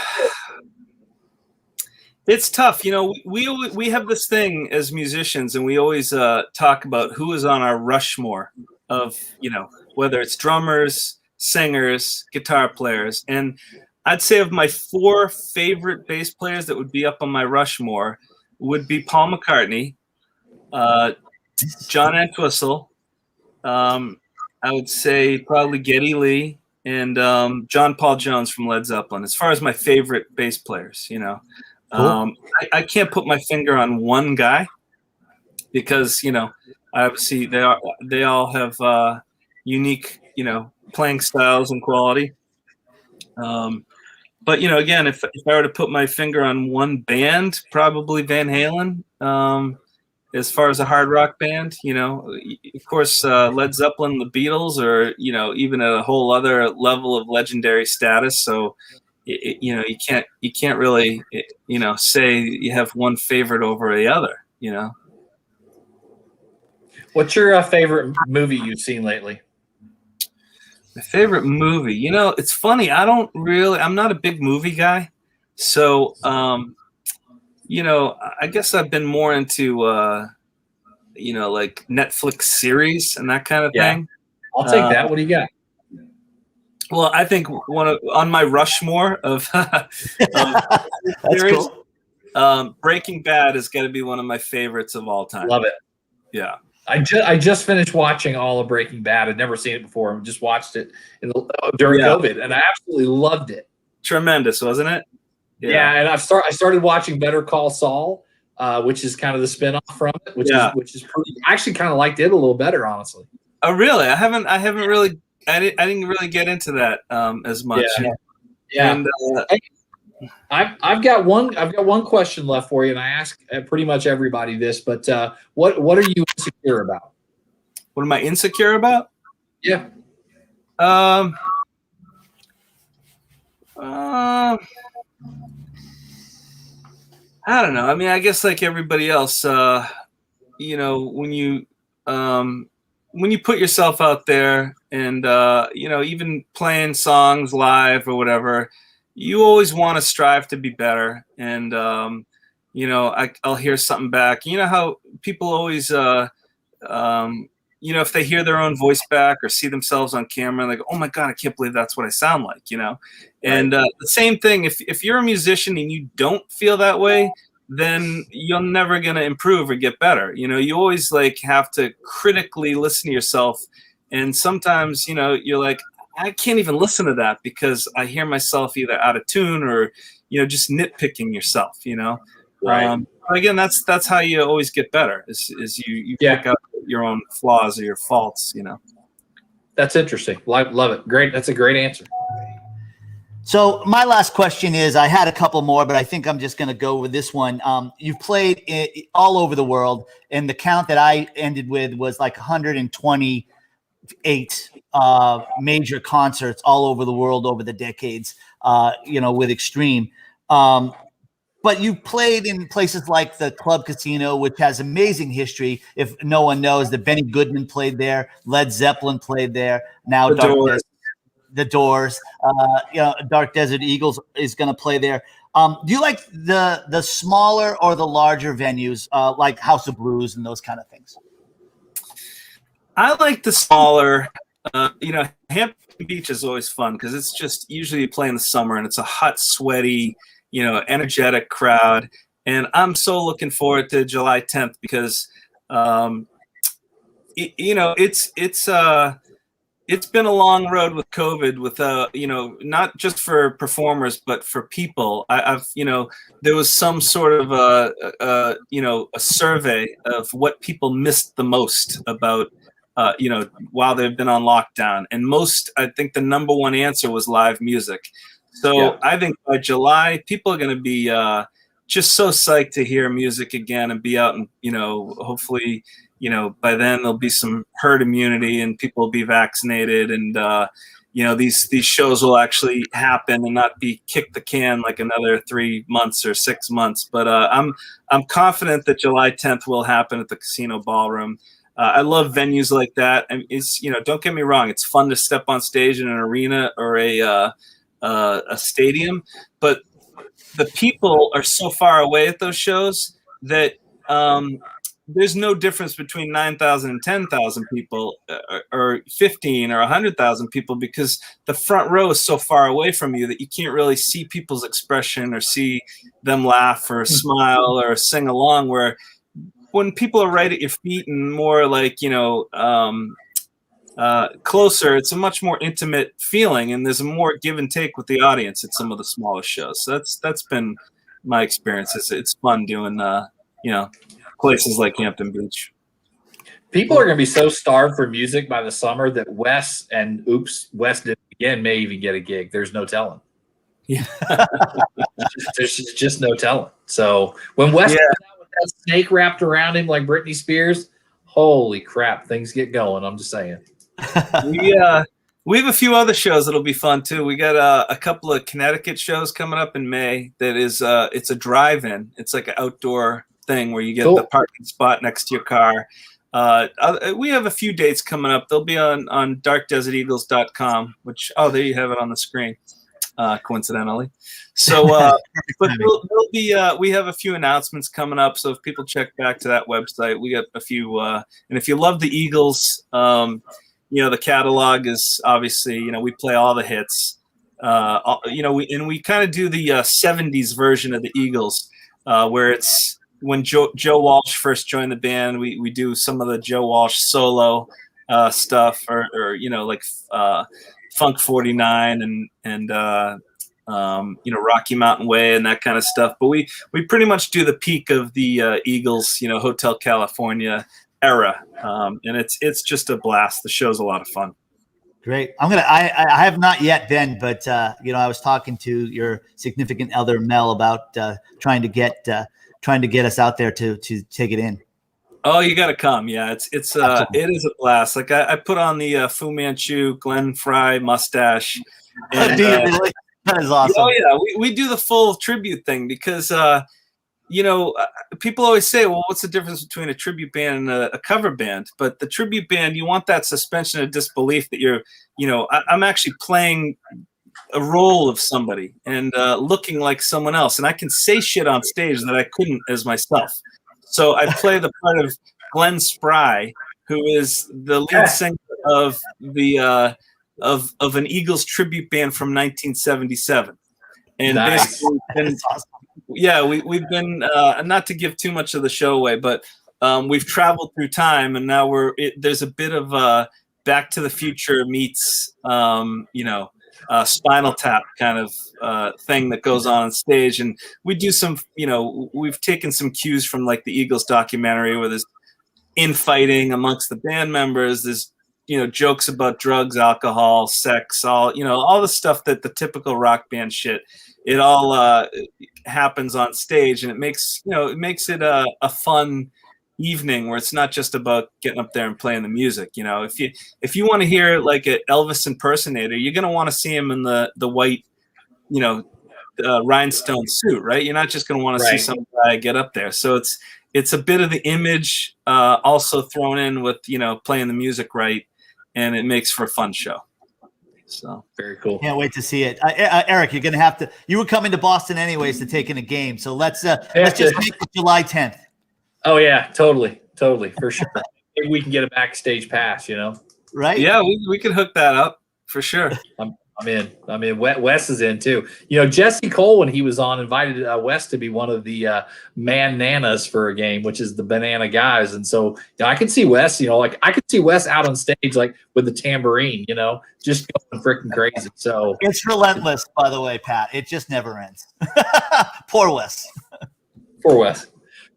it's tough. We have this thing as musicians, and we always talk about who is on our Rushmore of, whether it's drummers, singers, guitar players. And I'd say of my 4 favorite bass players that would be up on my Rushmore would be Paul McCartney, John Entwistle, I would say probably Geddy Lee, and John Paul Jones from Led Zeppelin, as far as my favorite bass players. Cool. I can't put my finger on one guy because, obviously they all have unique, playing styles and quality. But, again, if I were to put my finger on one band, probably Van Halen. as far as a hard rock band, of course, Led Zeppelin, the Beatles are, even at a whole other level of legendary status. So, you can't really, say you have one favorite over the other, What's your favorite movie you've seen lately? My favorite movie, it's funny. I'm not a big movie guy. So, I guess I've been more into, like Netflix series and that kind of thing. I'll take that. What do you got? Well, I think on my Rushmore of, series, cool. Breaking Bad is going to be one of my favorites of all time. Love it. Yeah. I just finished watching all of Breaking Bad. I'd never seen it before. I just watched it during COVID, and I absolutely loved it. Tremendous, wasn't it? Yeah, and I started watching Better Call Saul, which is kind of the spinoff from it, which is pretty. I actually kind of liked it a little better, honestly. Oh, really? I didn't really get into that as much. Yeah. And, I've got one question left for you, and I ask pretty much everybody this, but what are you insecure about? What am I insecure about? Yeah. I don't know. I mean, I guess like everybody else, when you put yourself out there and even playing songs live or whatever, you always want to strive to be better. And I'll hear something back. You know how people always if they hear their own voice back or see themselves on camera, like, oh my God, I can't believe that's what I sound like, And the same thing, if you're a musician and you don't feel that way, then you're never going to improve or get better. You always like have to critically listen to yourself. And sometimes, you're like, I can't even listen to that because I hear myself either out of tune or, just nitpicking yourself, Right. Again, that's how you always get better is you pick out your own flaws or your faults, That's interesting. Love it. Great. That's a great answer. So my last question is, I had a couple more, but I think I'm just going to go with this one. You've played all over the world, and the count that I ended with was like 128 major concerts all over the world over the decades, with Extreme. But you played in places like the Club Casino, which has amazing history. If no one knows that Benny Goodman played there, Led Zeppelin played there. Now the Doors, Dark Desert Eagles is going to play there. Do you like the smaller or the larger venues, like House of Blues and those kind of things? I like the smaller. Hampton Beach is always fun because it's just usually you play in the summer and it's a hot, sweaty, energetic crowd. And I'm so looking forward to July 10th because, it's been a long road with COVID with, not just for performers, but for people. There was some sort of a survey of what people missed the most about, while they've been on lockdown. And I think the number one answer was live music. So I think by July, people are going to be just so psyched to hear music again and be out and, hopefully, by then there'll be some herd immunity and people will be vaccinated and, these shows will actually happen and not be kick the can like another 3 months or 6 months. But I'm confident that July 10th will happen at the Casino Ballroom. I love venues like that. And it's, don't get me wrong. It's fun to step on stage in an arena or a stadium, but the people are so far away at those shows that there's no difference between 9,000 and 10,000 people or 15 or 100,000 people because the front row is so far away from you that you can't really see people's expression or see them laugh or smile or sing along, where when people are right at your feet and more like, closer, it's a much more intimate feeling and there's a more give and take with the audience at some of the smaller shows. So that's been my experience. It's fun doing, places like Hampton Beach. People are going to be so starved for music by the summer that Wes did it again, may even get a gig. There's no telling. Yeah. There's just no telling. So when Wes comes out with that snake wrapped around him like Britney Spears, holy crap, things get going. I'm just saying. We have a few other shows that'll be fun too. We got a couple of Connecticut shows coming up in May. That is, it's a drive-in. It's like an outdoor thing where you get the parking spot next to your car. We have a few dates coming up. They'll be on darkdeserteagles.com, which, there you have it on the screen, coincidentally. So, but there'll be, we have a few announcements coming up. So if people check back to that website, we got a few, and if you love the Eagles, the catalog is obviously, we play all the hits, we kind of do the 70s version of the Eagles, where it's when Joe Walsh first joined the band. We do some of the Joe Walsh solo stuff, or like Funk 49 and Rocky Mountain Way and that kind of stuff. But we pretty much do the peak of the Eagles, Hotel California era, and it's just a blast. The show's a lot of fun. Great. I have not yet been, but I was talking to your significant other Mel about trying to get us out there to take it in. Oh, you got to come. Yeah, it is a blast. Like I put on the Fu Manchu Glenn Fry mustache. And, do you really? That is awesome. Oh yeah, we do the full tribute thing because people always say, well, what's the difference between a tribute band and a cover band? But the tribute band, you want that suspension of disbelief that I'm actually playing a role of somebody and looking like someone else. And I can say shit on stage that I couldn't as myself. So I play the part of Glenn Spry, who is the lead singer of the of an Eagles tribute band from 1977. And basically, awesome. Yeah, we've been not to give too much of the show away, but we've traveled through time, and now there's a bit of Back to the Future meets Spinal Tap kind of thing that goes on stage, and we do some we've taken some cues from like the Eagles documentary where there's infighting amongst the band members. There's jokes about drugs, alcohol, sex, all the stuff that the typical rock band shit. It all happens on stage, and it makes it a fun evening where it's not just about getting up there and playing the music. If you want to hear like an Elvis impersonator, you're gonna want to see him in the white rhinestone suit, right? You're not just gonna want to see some guy get up there. So it's a bit of the image also thrown in with playing the music right, and it makes for a fun show. So very cool. Can't wait to see it. Eric, you're going to have to. You were coming to Boston anyways to take in a game, so let's just make it July 10th. Oh yeah, totally, for sure. Maybe we can get a backstage pass. Right? Yeah, we could hook that up for sure. I'm in. Wes is in too. Jesse Cole, when he was on, invited Wes to be one of the man nanas for a game, which is the banana guys. And so I could see Wes, I could see Wes out on stage, like with the tambourine, just going freaking crazy. So it's relentless, by the way, Pat. It just never ends. Poor Wes. Poor Wes.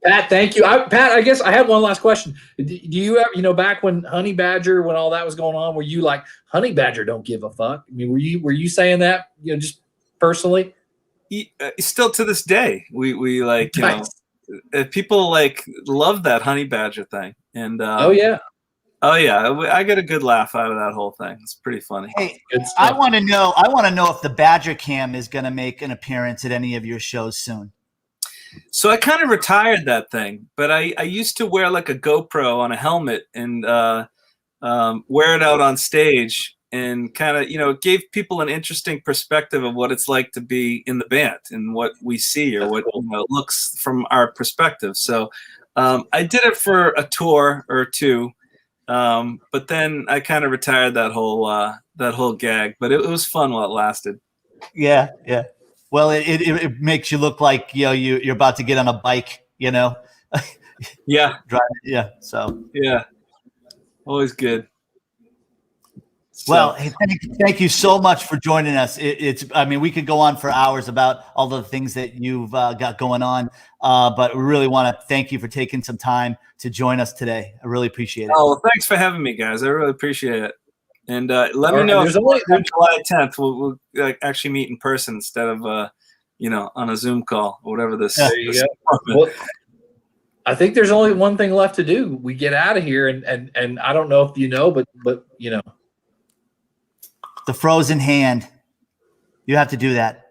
Pat, thank you. Pat, I guess I had one last question. Do you ever, back when Honey Badger, when all that was going on, were you like, Honey Badger don't give a fuck? I mean, were you saying that, just personally? Still to this day, we like, people like love that Honey Badger thing. And oh yeah, I get a good laugh out of that whole thing. It's pretty funny. Hey, I want to know if the Badger Cam is going to make an appearance at any of your shows soon. So I kind of retired that thing, but I used to wear like a GoPro on a helmet and wear it out on stage, and kind of, it gave people an interesting perspective of what it's like to be in the band and what we see or what looks from our perspective. So I did it for a tour or two, but then I kind of retired that whole gag. But it was fun while it lasted. Yeah. Well, it makes you look like you're about to get on a bike, Yeah. Drive. Yeah. So. Yeah. Always good. Well, hey, thank you so much for joining us. We could go on for hours about all the things that you've got going on, but we really want to thank you for taking some time to join us today. I really appreciate it. Oh, well, thanks for having me, guys. I really appreciate it. And let me know if July 10th we'll actually meet in person instead of on a Zoom call or whatever this. There you go. I think there's only one thing left to do. We get out of here, and I don't know if you know, but the frozen hand. You have to do that.